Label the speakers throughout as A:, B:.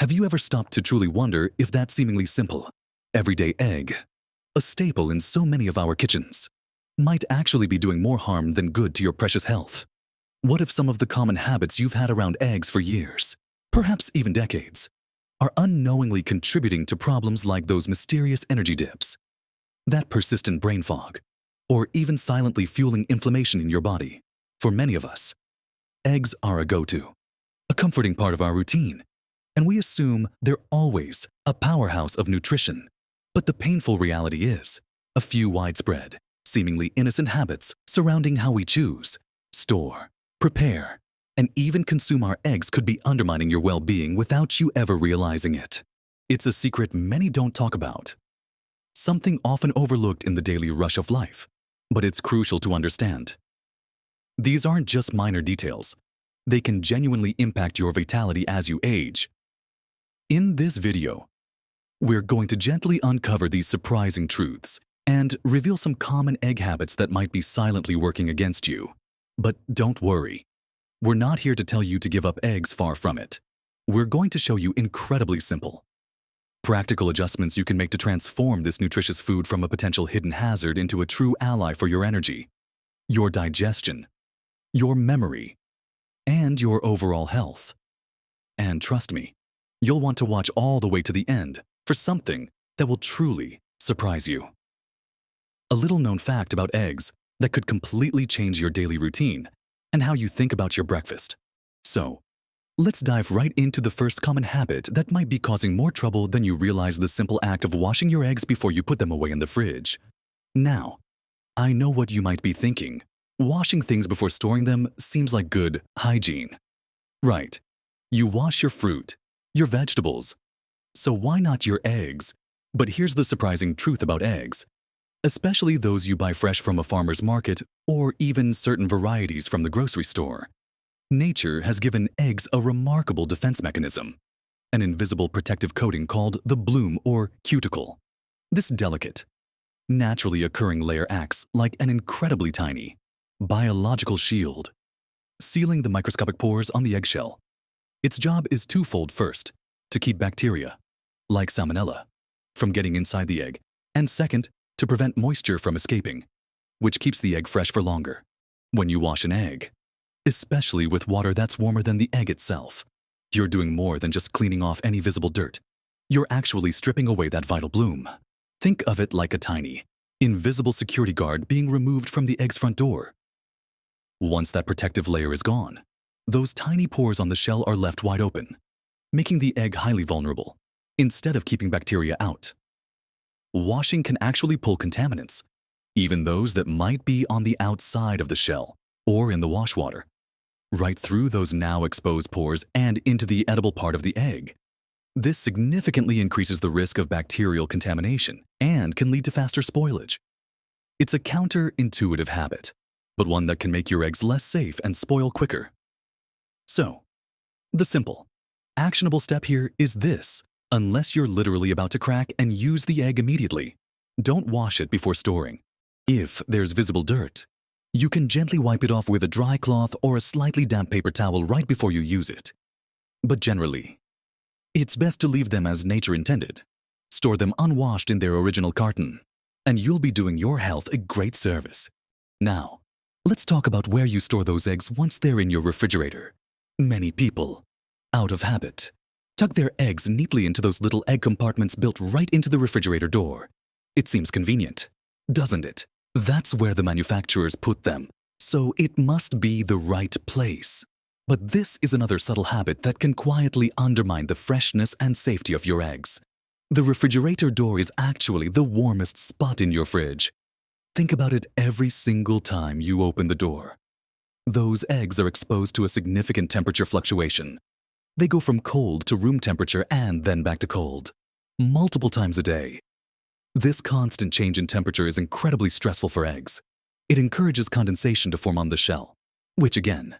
A: Have you ever stopped to truly wonder if that seemingly simple, everyday egg, a staple in so many of our kitchens, might actually be doing more harm than good to your precious health? What if some of the common habits you've had around eggs for years, perhaps even decades, are unknowingly contributing to problems like those mysterious energy dips, that persistent brain fog, or even silently fueling inflammation in your body? For many of us, eggs are a go-to, a comforting part of our routine, and we assume they're always a powerhouse of nutrition. But the painful reality is, a few widespread, seemingly innocent habits surrounding how we choose, store, prepare, and even consume our eggs could be undermining your well-being without you ever realizing it. It's a secret many don't talk about, something often overlooked in the daily rush of life, but it's crucial to understand. These aren't just minor details. They can genuinely impact your vitality as you age. In this video, we're going to gently uncover these surprising truths and reveal some common egg habits that might be silently working against you. But don't worry. We're not here to tell you to give up eggs, far from it. We're going to show you incredibly simple, practical adjustments you can make to transform this nutritious food from a potential hidden hazard into a true ally for your energy, your digestion, your memory, and your overall health. And trust me, you'll want to watch all the way to the end for something that will truly surprise you. A little-known fact about eggs that could completely change your daily routine and how you think about your breakfast. So, let's dive right into the first common habit that might be causing more trouble than you realize: the simple act of washing your eggs before you put them away in the fridge. Now, I know what you might be thinking. Washing things before storing them seems like good hygiene. Right. You wash your fruit, your vegetables. So why not your eggs? But here's the surprising truth about eggs, especially those you buy fresh from a farmer's market or even certain varieties from the grocery store. Nature has given eggs a remarkable defense mechanism, an invisible protective coating called the bloom or cuticle. This delicate, naturally occurring layer acts like an incredibly tiny, biological shield, sealing the microscopic pores on the eggshell. Its job is twofold: first, to keep bacteria, like salmonella, from getting inside the egg, and second, to prevent moisture from escaping, which keeps the egg fresh for longer. When you wash an egg, especially with water that's warmer than the egg itself, you're doing more than just cleaning off any visible dirt. You're actually stripping away that vital bloom. Think of it like a tiny, invisible security guard being removed from the egg's front door. Once that protective layer is gone, those tiny pores on the shell are left wide open, making the egg highly vulnerable. Instead of keeping bacteria out, washing can actually pull contaminants, even those that might be on the outside of the shell or in the wash water, right through those now exposed pores and into the edible part of the egg. This significantly increases the risk of bacterial contamination and can lead to faster spoilage. It's a counterintuitive habit, but one that can make your eggs less safe and spoil quicker. So, the simple, actionable step here is this: unless you're literally about to crack and use the egg immediately, don't wash it before storing. If there's visible dirt, you can gently wipe it off with a dry cloth or a slightly damp paper towel right before you use it. But generally, it's best to leave them as nature intended. Store them unwashed in their original carton, and you'll be doing your health a great service. Now, let's talk about where you store those eggs once they're in your refrigerator. Many people, out of habit, tuck their eggs neatly into those little egg compartments built right into the refrigerator door. It seems convenient, doesn't it? That's where the manufacturers put them, so it must be the right place. But this is another subtle habit that can quietly undermine the freshness and safety of your eggs. The refrigerator door is actually the warmest spot in your fridge. Think about it every single time you open the door. Those eggs are exposed to a significant temperature fluctuation. They go from cold to room temperature and then back to cold, multiple times a day. This constant change in temperature is incredibly stressful for eggs. It encourages condensation to form on the shell, which again,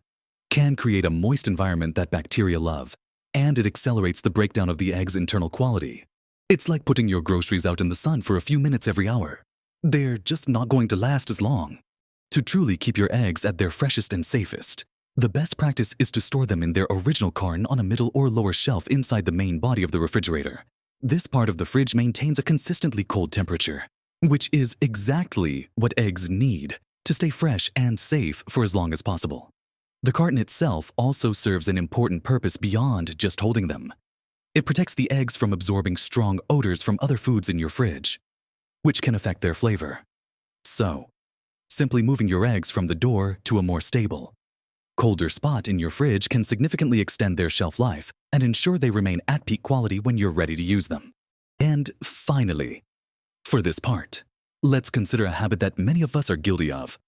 A: can create a moist environment that bacteria love, and it accelerates the breakdown of the egg's internal quality. It's like putting your groceries out in the sun for a few minutes every hour. They're just not going to last as long. To truly keep your eggs at their freshest and safest, The best practice is to store them in their original carton on a middle or lower shelf inside the main body of the refrigerator. This part of the fridge maintains a consistently cold temperature, which is exactly what eggs need to stay fresh and safe for as long as possible. The carton itself also serves an important purpose beyond just holding them. It protects the eggs from absorbing strong odors from other foods in your fridge, which can affect their flavor. So, simply moving your eggs from the door to a more stable, colder spot in your fridge can significantly extend their shelf life and ensure they remain at peak quality when you're ready to use them. And finally, for this part, let's consider a habit that many of us are guilty of,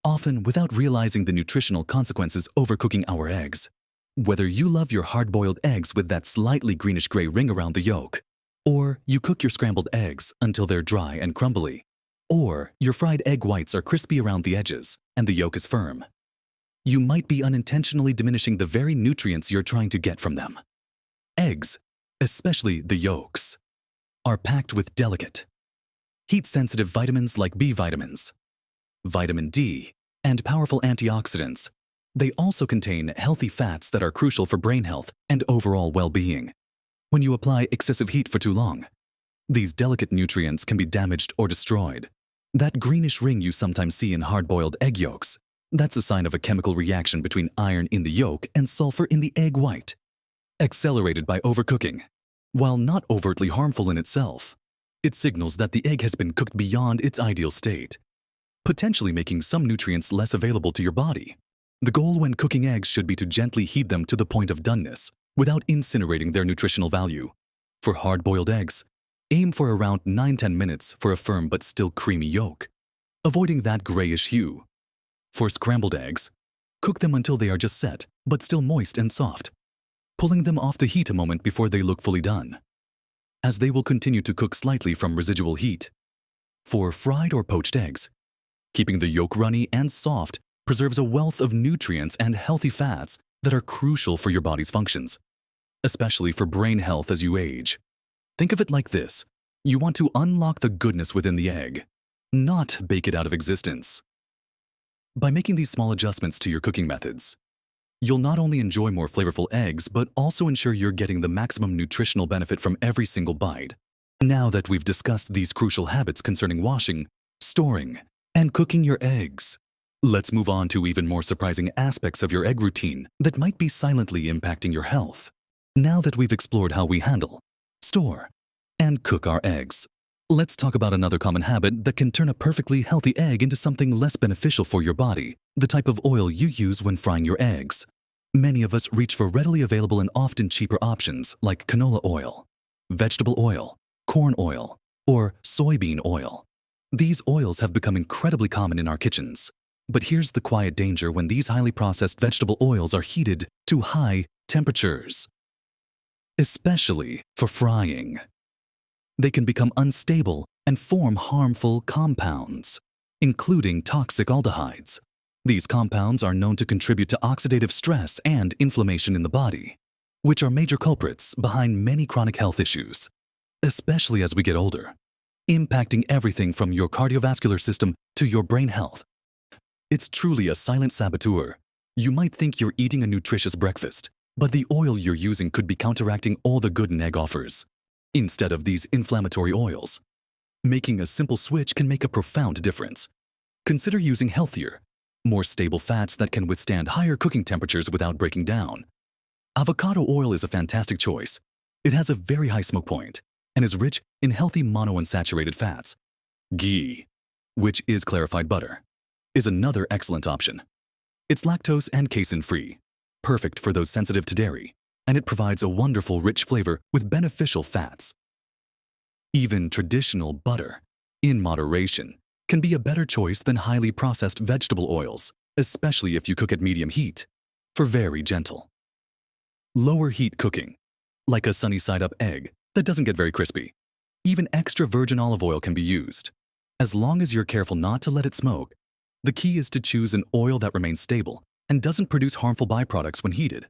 A: often without realizing the nutritional consequences overcooking our eggs. Whether you love your hard-boiled eggs with that slightly greenish-gray ring around the yolk, or you cook your scrambled eggs until they're dry and crumbly, or your fried egg whites are crispy around the edges and the yolk is firm, you might be unintentionally diminishing the very nutrients you're trying to get from them. Eggs, especially the yolks, are packed with delicate, heat-sensitive vitamins like B vitamins, vitamin D, and powerful antioxidants. They also contain healthy fats that are crucial for brain health and overall well-being. When you apply excessive heat for too long, these delicate nutrients can be damaged or destroyed. That greenish ring you sometimes see in hard-boiled egg yolks, that's a sign of a chemical reaction between iron in the yolk and sulfur in the egg white, accelerated by overcooking. While not overtly harmful in itself, it signals that the egg has been cooked beyond its ideal state, potentially making some nutrients less available to your body. The goal when cooking eggs should be to gently heat them to the point of doneness, without incinerating their nutritional value. For hard-boiled eggs, aim for around 9–10 minutes for a firm but still creamy yolk, avoiding that grayish hue. For scrambled eggs, cook them until they are just set, but still moist and soft, pulling them off the heat a moment before they look fully done, as they will continue to cook slightly from residual heat. For fried or poached eggs, keeping the yolk runny and soft preserves a wealth of nutrients and healthy fats that are crucial for your body's functions, especially for brain health as you age. Think of it like this: you want to unlock the goodness within the egg, not bake it out of existence. By making these small adjustments to your cooking methods, you'll not only enjoy more flavorful eggs, but also ensure you're getting the maximum nutritional benefit from every single bite. Now that we've discussed these crucial habits concerning washing, storing, and cooking your eggs, let's move on to even more surprising aspects of your egg routine that might be silently impacting your health. Now that we've explored how we handle, store, and cook our eggs, let's talk about another common habit that can turn a perfectly healthy egg into something less beneficial for your body: the type of oil you use when frying your eggs. Many of us reach for readily available and often cheaper options like canola oil, vegetable oil, corn oil, or soybean oil. These oils have become incredibly common in our kitchens. But here's the quiet danger when these highly processed vegetable oils are heated to high temperatures, especially for frying. They can become unstable and form harmful compounds, including toxic aldehydes. These compounds are known to contribute to oxidative stress and inflammation in the body, which are major culprits behind many chronic health issues, especially as we get older, impacting everything from your cardiovascular system to your brain health. It's truly a silent saboteur. You might think you're eating a nutritious breakfast, but the oil you're using could be counteracting all the good an egg offers. Instead of these inflammatory oils, making a simple switch can make a profound difference. Consider using healthier, more stable fats that can withstand higher cooking temperatures without breaking down. Avocado oil is a fantastic choice. It has a very high smoke point and is rich in healthy monounsaturated fats. Ghee, which is clarified butter, is another excellent option. It's lactose and casein-free, perfect for those sensitive to dairy, and it provides a wonderful rich flavor with beneficial fats. Even traditional butter, in moderation, can be a better choice than highly processed vegetable oils, especially if you cook at medium heat, for very gentle. Lower heat cooking, like a sunny-side-up egg that doesn't get very crispy. Even extra virgin olive oil can be used. As long as you're careful not to let it smoke, the key is to choose an oil that remains stable and doesn't produce harmful byproducts when heated.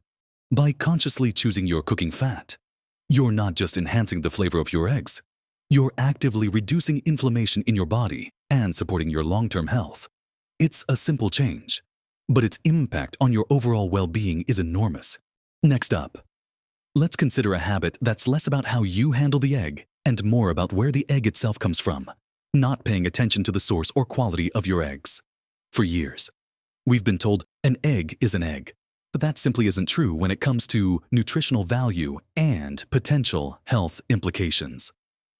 A: By consciously choosing your cooking fat, you're not just enhancing the flavor of your eggs, you're actively reducing inflammation in your body and supporting your long-term health. It's a simple change, but its impact on your overall well-being is enormous. Next up, let's consider a habit that's less about how you handle the egg and more about where the egg itself comes from, not paying attention to the source or quality of your eggs. For years, we've been told an egg is an egg, but that simply isn't true when it comes to nutritional value and potential health implications.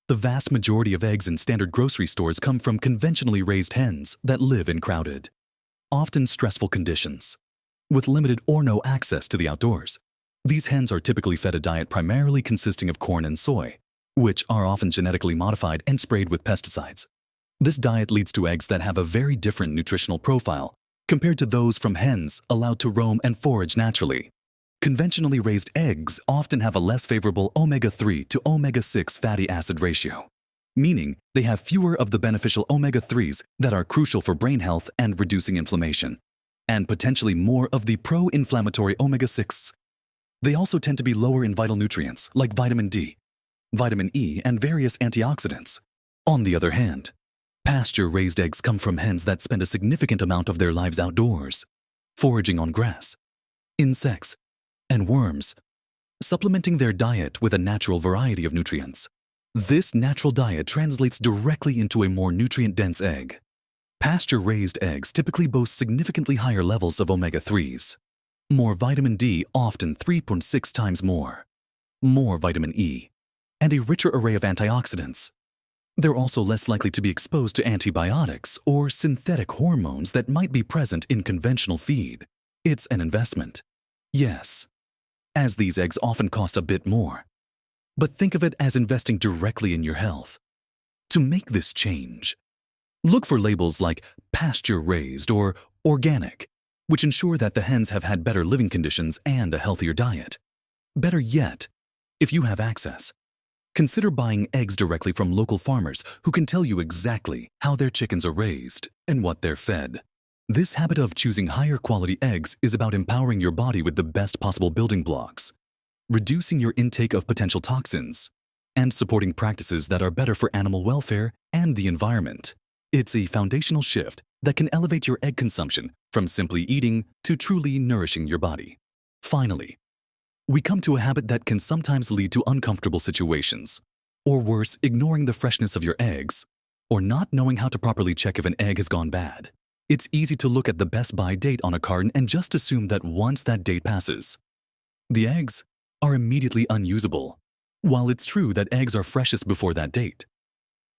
A: The vast majority of eggs in standard grocery stores come from conventionally raised hens that live in crowded, often stressful conditions, with limited or no access to the outdoors. These hens are typically fed a diet primarily consisting of corn and soy, which are often genetically modified and sprayed with pesticides. This diet leads to eggs that have a very different nutritional profile compared to those from hens allowed to roam and forage naturally. Conventionally raised eggs often have a less favorable omega-3 to omega-6 fatty acid ratio, meaning they have fewer of the beneficial omega-3s that are crucial for brain health and reducing inflammation, and potentially more of the pro-inflammatory omega-6s. They also tend to be lower in vital nutrients like vitamin D, vitamin E, and various antioxidants. On the other hand, pasture-raised eggs come from hens that spend a significant amount of their lives outdoors, foraging on grass, insects, and worms, supplementing their diet with a natural variety of nutrients. This natural diet translates directly into a more nutrient-dense egg. Pasture-raised eggs typically boast significantly higher levels of omega-3s, more vitamin D, often 3.6 times more vitamin E, and a richer array of antioxidants. They're also less likely to be exposed to antibiotics or synthetic hormones that might be present in conventional feed. It's an investment, yes, as these eggs often cost a bit more. But think of it as investing directly in your health. To make this change, look for labels like pasture-raised or organic, which ensure that the hens have had better living conditions and a healthier diet. Better yet, if you have access, consider buying eggs directly from local farmers who can tell you exactly how their chickens are raised and what they're fed. This habit of choosing higher quality eggs is about empowering your body with the best possible building blocks, reducing your intake of potential toxins, and supporting practices that are better for animal welfare and the environment. It's a foundational shift that can elevate your egg consumption from simply eating to truly nourishing your body. Finally, we come to a habit that can sometimes lead to uncomfortable situations, or worse, ignoring the freshness of your eggs, or not knowing how to properly check if an egg has gone bad. It's easy to look at the best by date on a carton and just assume that once that date passes, the eggs are immediately unusable. While it's true that eggs are freshest before that date,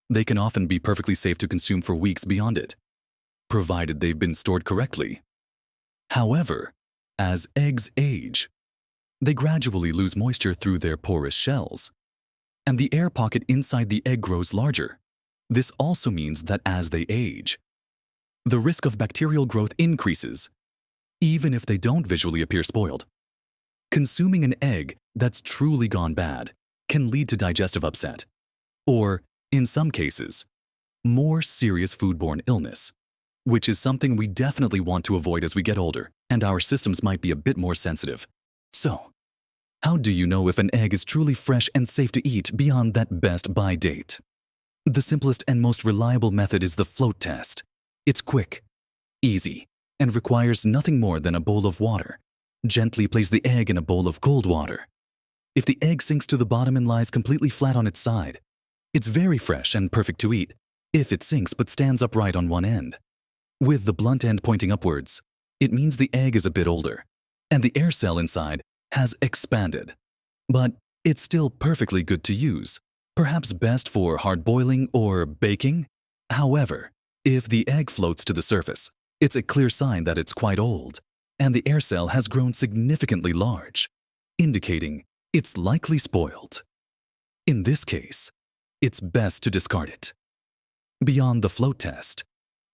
A: they can often be perfectly safe to consume for weeks beyond it, provided they've been stored correctly. However, as eggs age, they gradually lose moisture through their porous shells, and the air pocket inside the egg grows larger. This also means that as they age, the risk of bacterial growth increases, even if they don't visually appear spoiled. Consuming an egg that's truly gone bad can lead to digestive upset, or, in some cases, more serious foodborne illness, which is something we definitely want to avoid as we get older and our systems might be a bit more sensitive. So, how do you know if an egg is truly fresh and safe to eat beyond that best buy date? The simplest and most reliable method is the float test. It's quick, easy, and requires nothing more than a bowl of water. Gently place the egg in a bowl of cold water. If the egg sinks to the bottom and lies completely flat on its side, it's very fresh and perfect to eat. If it sinks but stands upright on one end, with the blunt end pointing upwards, it means the egg is a bit older, and the air cell inside has expanded. But it's still perfectly good to use, perhaps best for hard boiling or baking. However, if the egg floats to the surface, it's a clear sign that it's quite old, and the air cell has grown significantly large, indicating it's likely spoiled. In this case, it's best to discard it. Beyond the float test,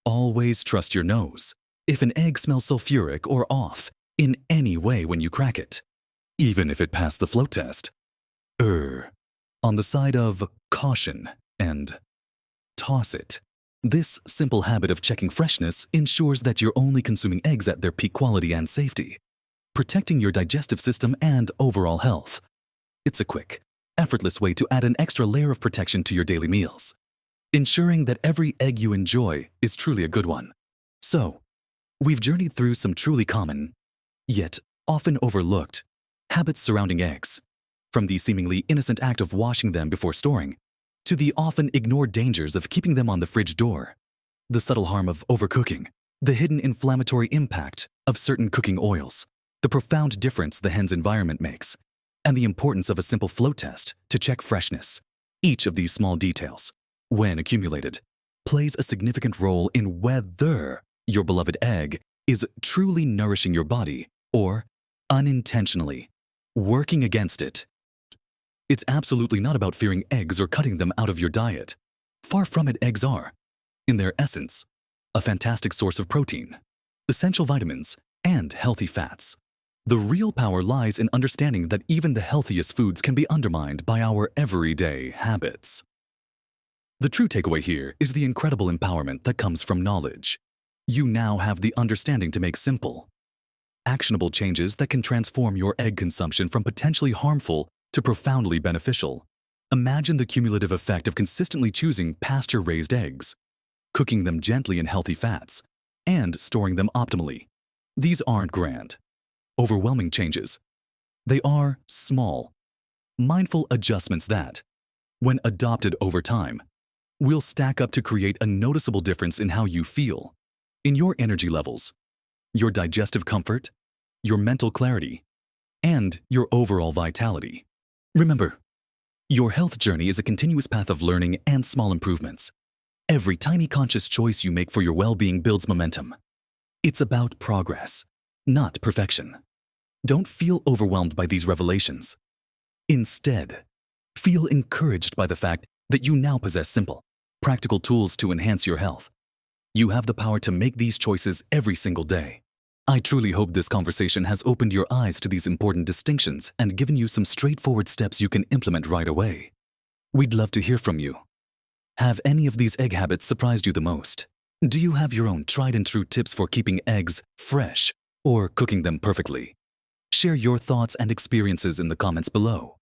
A: always trust your nose. If an egg smells sulfuric or off in any way when you crack it, even if it passed the float test, on the side of caution and toss it. This simple habit of checking freshness ensures that you're only consuming eggs at their peak quality and safety, protecting your digestive system and overall health. It's a quick, effortless way to add an extra layer of protection to your daily meals, ensuring that every egg you enjoy is truly a good one. So, We've journeyed through some truly common, yet often overlooked, habits surrounding eggs, from the seemingly innocent act of washing them before storing, to the often ignored dangers of keeping them on the fridge door, the subtle harm of overcooking, the hidden inflammatory impact of certain cooking oils, the profound difference the hen's environment makes, and the importance of a simple float test to check freshness. Each of these small details, when accumulated, plays a significant role in whether your beloved egg is truly nourishing your body or unintentionally working against it. It's absolutely not about fearing eggs or cutting them out of your diet. Far from it, eggs are, in their essence, a fantastic source of protein, essential vitamins, and healthy fats. The real power lies in understanding that even the healthiest foods can be undermined by our everyday habits. The true takeaway here is the incredible empowerment that comes from knowledge. You now have the understanding to make simple, actionable changes that can transform your egg consumption from potentially harmful to profoundly beneficial. Imagine the cumulative effect of consistently choosing pasture-raised eggs, cooking them gently in healthy fats, and storing them optimally. These aren't grand, overwhelming changes. They are small, mindful adjustments that, when adopted over time, will stack up to create a noticeable difference in how you feel, in your energy levels, your digestive comfort, your mental clarity, and your overall vitality. Remember, your health journey is a continuous path of learning and small improvements. Every tiny conscious choice you make for your well-being builds momentum. It's about progress, not perfection. Don't feel overwhelmed by these revelations. Instead, feel encouraged by the fact that you now possess simple, practical tools to enhance your health. You have the power to make these choices every single day. I truly hope this conversation has opened your eyes to these important distinctions and given you some straightforward steps you can implement right away. We'd love to hear from you. Have any of these egg habits surprised you the most? Do you have your own tried and true tips for keeping eggs fresh or cooking them perfectly? Share your thoughts and experiences in the comments below.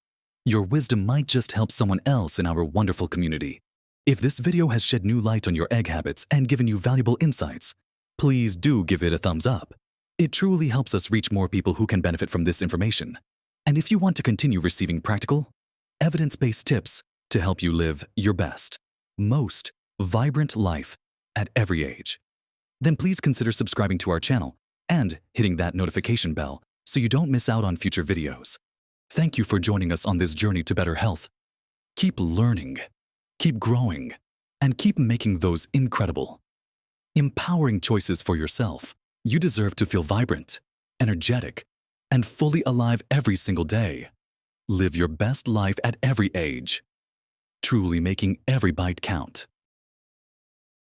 A: Your wisdom might just help someone else in our wonderful community. If this video has shed new light on your egg habits and given you valuable insights, please do give it a thumbs up. It truly helps us reach more people who can benefit from this information. And if you want to continue receiving practical, evidence-based tips to help you live your best, most vibrant life at every age, then please consider subscribing to our channel and hitting that notification bell so you don't miss out on future videos. Thank you for joining us on this journey to better health. Keep learning, keep growing, and keep making those incredible, empowering choices for yourself. You deserve to feel vibrant, energetic, and fully alive every single day. Live your best life at every age, truly making every bite count.